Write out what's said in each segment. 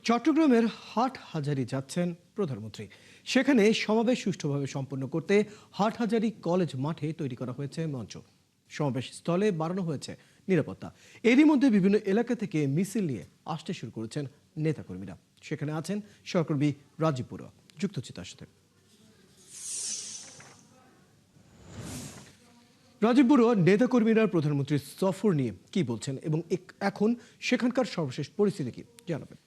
চট্টগ্রামের হাটহাজারী যাচ্ছেন প্রধানমন্ত্রী। সেখানে সমাবেশ সুষ্ঠুভাবে সম্পন্ন করতে হাটহাজারী কলেজ মাঠে তৈরি করা হয়েছে মঞ্চ। সমাবেশ স্থলে বাড়ানো হয়েছে নিরাপত্তা। এরই মধ্যে বিভিন্ন এলাকা থেকে মিছিল নিয়ে আসতে শুরু করেছেন নেতাকর্মীরা। সেখানে আছেন সহকর্মী রাজীব বড়ুয়া, যুক্ত হচ্ছে তার সাথে। রাজীব বড়ুয়া, নেতাকর্মীরা প্রধানমন্ত্রীর সফর নিয়ে কি বলছেন এবং এখন সেখানকার সর্বশেষ পরিস্থিতি কি জানাবেন?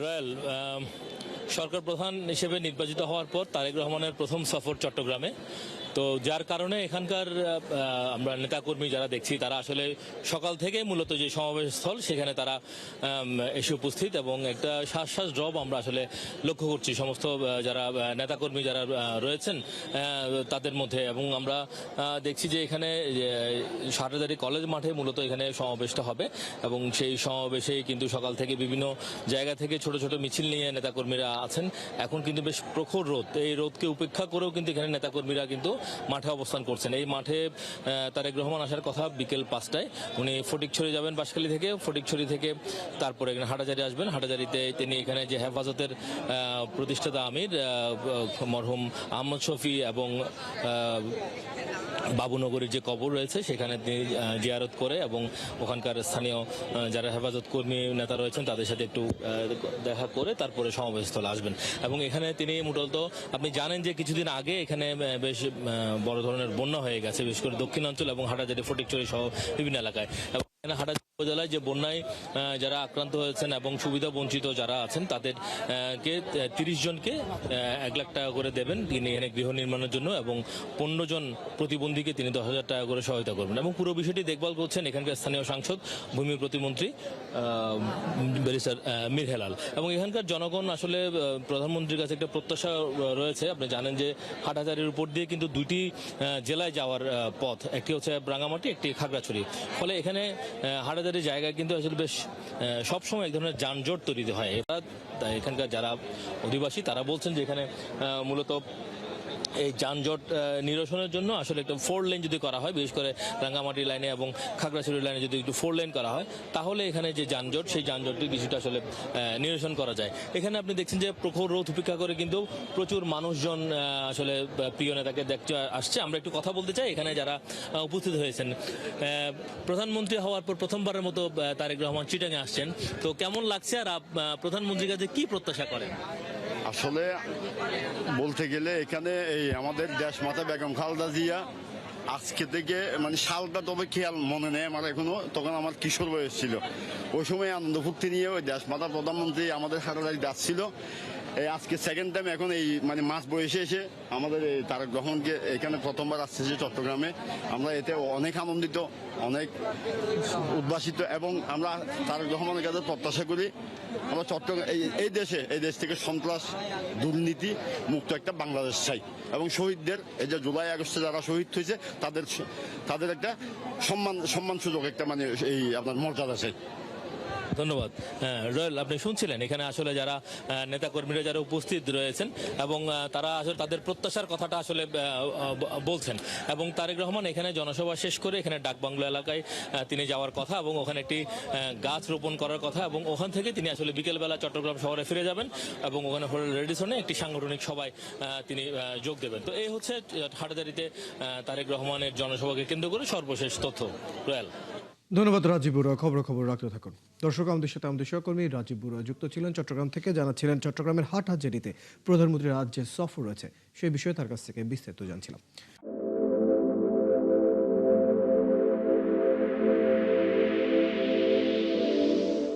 রয়্যাল সরকার প্রধান হিসেবে নির্বাচিত হওয়ার পর তারেক রহমানের প্রথম সফর চট্টগ্রামে, তো যার কারণে এখানকার আমরা নেতাকর্মী যারা দেখছি তারা আসলে সকাল থেকে মূলত যে সমাবেশ স্থল সেখানে তারা এসে উপস্থিত এবং একটা শ্বাস ড্রপ আমরা আসলে লক্ষ্য করছি সমস্ত যারা নেতাকর্মী যারা রয়েছেন তাদের মধ্যে। এবং আমরা দেখছি যে এখানে হাটহাজারী কলেজ মাঠে মূলত এখানে সমাবেশটা হবে এবং সেই সমাবেশেই কিন্তু সকাল থেকে বিভিন্ন জায়গা থেকে ছোট ছোট মিছিল নিয়ে নেতাকর্মীরা আছেন। এখন কিন্তু বেশ প্রখর রোদ, এই রোদকে উপেক্ষা করেও কিন্তু এখানে নেতাকর্মীরা কিন্তু মাঠে অবস্থান করছেন। এই মাঠে তারেক রহমান আসার কথা বিকেল 5টায়। উনি ফটিকছড়ি যাবেন বাঁশখালী থেকে, ফটিকছড়ি থেকে তারপরে এখানে হাটহাজারী আসবেন। হাটহাজারীতে তিনি এখানে যে হেফাজতের প্রতিষ্ঠাতা আমির মরহুম আহমদ শফি এবং বাবুনগরীর যে কবর রয়েছে সেখানে তিনি জিয়ারত করে এবং ওখানকার স্থানীয় যারা হেফাজত কর্মী নেতা রয়েছেন তাদের সাথে একটু দেখা করে তারপরে সমাবেশস্থলে আসবেন। এবং এখানে তিনি মূলত আপনি জানেন যে কিছুদিন আগে এখানে বেশ বড় ধরনের বন্যা হয়ে গেছে, বিশেষ করে দক্ষিণাঞ্চল এবং হাটহাজারী ফটিকছড়ি সহ বিভিন্ন এলাকায়। এখানে হাটহাজারী উপজেলায় যে বন্যায় যারা আক্রান্ত হয়েছেন এবং সুবিধা বঞ্চিত যারা আছেন তাদেরকে 30 জনকে 1 লাখ টাকা করে দেবেন তিনি এখানে গৃহ নির্মাণের জন্য, এবং 15 জন প্রতিবন্ধীকে তিনি 10,000 টাকা করে সহায়তা করবেন। এবং পুরো বিষয়টি দেখভাল করছেন এখানকার স্থানীয় সাংসদ ভূমি প্রতিমন্ত্রী ব্যারিস্টার মীর হেলাল। এবং এখানকার জনগণ আসলে প্রধানমন্ত্রীর কাছে একটা প্রত্যাশা রয়েছে। আপনি জানেন যে হাটহাজারীর উপর দিয়ে কিন্তু 2টি জেলায় যাওয়ার পথ, একটি হচ্ছে রাঙ্গামাটি, একটি খাগড়াছড়ি। ফলে এখানে হাটহাজারী জায়গায় কিন্তু আসলে বেশ সবসময় এক ধরনের যানজট তৈরি হয়। এখানকার যারা অধিবাসী তারা বলছেন যে এখানে মূলত এই যানজট নিরসনের জন্য আসলে একটা 4 লেন যদি করা হয়, বিশেষ করে রাঙ্গামাটি লাইনে এবং খাগড়াছড়ি লাইনে যদি একটু 4 লেন করা হয় তাহলে এখানে যে যানজট সেই যানজটটি কিছুটা আসলে নিরসন করা যায়। এখানে আপনি দেখছেন যে প্রখর রোদ উপেক্ষা করে কিন্তু প্রচুর মানুষজন আসলে প্রিয় নেতাকে দেখতে আসছে। আমরা একটু কথা বলতে চাই এখানে যারা উপস্থিত হয়েছেন। প্রধানমন্ত্রী হওয়ার পর প্রথমবারের মতো তারেক রহমান চিটাঙে আসছেন, তো কেমন লাগছে আর প্রধানমন্ত্রীর কাছে কি প্রত্যাশা করেন? আসলে বলতে গেলে এখানে এই আমাদের দেশমাতা বেগম খালেদা জিয়া আজকে থেকে মানে সালটা তবে খেয়াল মনে নেই আমার এখনো, তখন আমার কিশোর বয়স ছিল। ওই সময় আনন্দ ফুর্তি নিয়ে ওই দেশমাতা প্রধানমন্ত্রী আমাদের হাটহাজারী যাচ্ছিল। এই আজকে সেকেন্ড টাইম এখন এই মানে মাস বয়সে এসে আমাদের এই তারেক রহমানকে এখানে প্রথমবার আসতেছে চট্টগ্রামে। আমরা এতে অনেক আনন্দিত, অনেক উদ্ভাসিত এবং আমরা তারেক রহমানের কাছে প্রত্যাশা করি আমরা চট্টগ্রাম এই দেশ থেকে সন্ত্রাস দুর্নীতি মুক্ত একটা বাংলাদেশ চাই এবং শহীদদের এই যে জুলাই আগস্টে যারা শহীদ হয়েছে তাদের একটা সম্মানসূচক একটা মানে এই আপনার মর্যাদা চাই। ধন্যবাদ। রয়্যাল, আপনি শুনছিলেন এখানে আসলে যারা নেতাকর্মীরা যারা উপস্থিত রয়েছেন এবং তারা আসলে তাদের প্রত্যাশার কথাটা আসলে বলছেন। এবং তারেক রহমান এখানে জনসভা শেষ করে এখানে ডাকবাংলো এলাকায় তিনি যাওয়ার কথা এবং ওখানে একটি গাছ রোপণ করার কথা এবং ওখান থেকে তিনি আসলে বিকেলবেলা চট্টগ্রাম শহরে ফিরে যাবেন এবং ওখানে হোটেল রেডিসনে একটি সাংগঠনিক সভায় তিনি যোগ দেবেন। তো এই হচ্ছে হাটহাজারীতে তারেক রহমানের জনসভাকে কেন্দ্র করে সর্বশেষ তথ্য। রয়্যাল, ধন্যবাদ রাজীব বড়ুয়া। খবর রাখতে থাকুন। দর্শক, আমাদের সাথে আমাদের সহকর্মী রাজীব বড়ুয়া যুক্ত ছিলেন চট্টগ্রাম থেকে, জানাচ্ছিলেন চট্টগ্রামের হাটহাজারীতে প্রধানমন্ত্রীর আজ যে সফর রয়েছে সেই বিষয়ে তার কাছ থেকে বিস্তারিত জানছিলাম।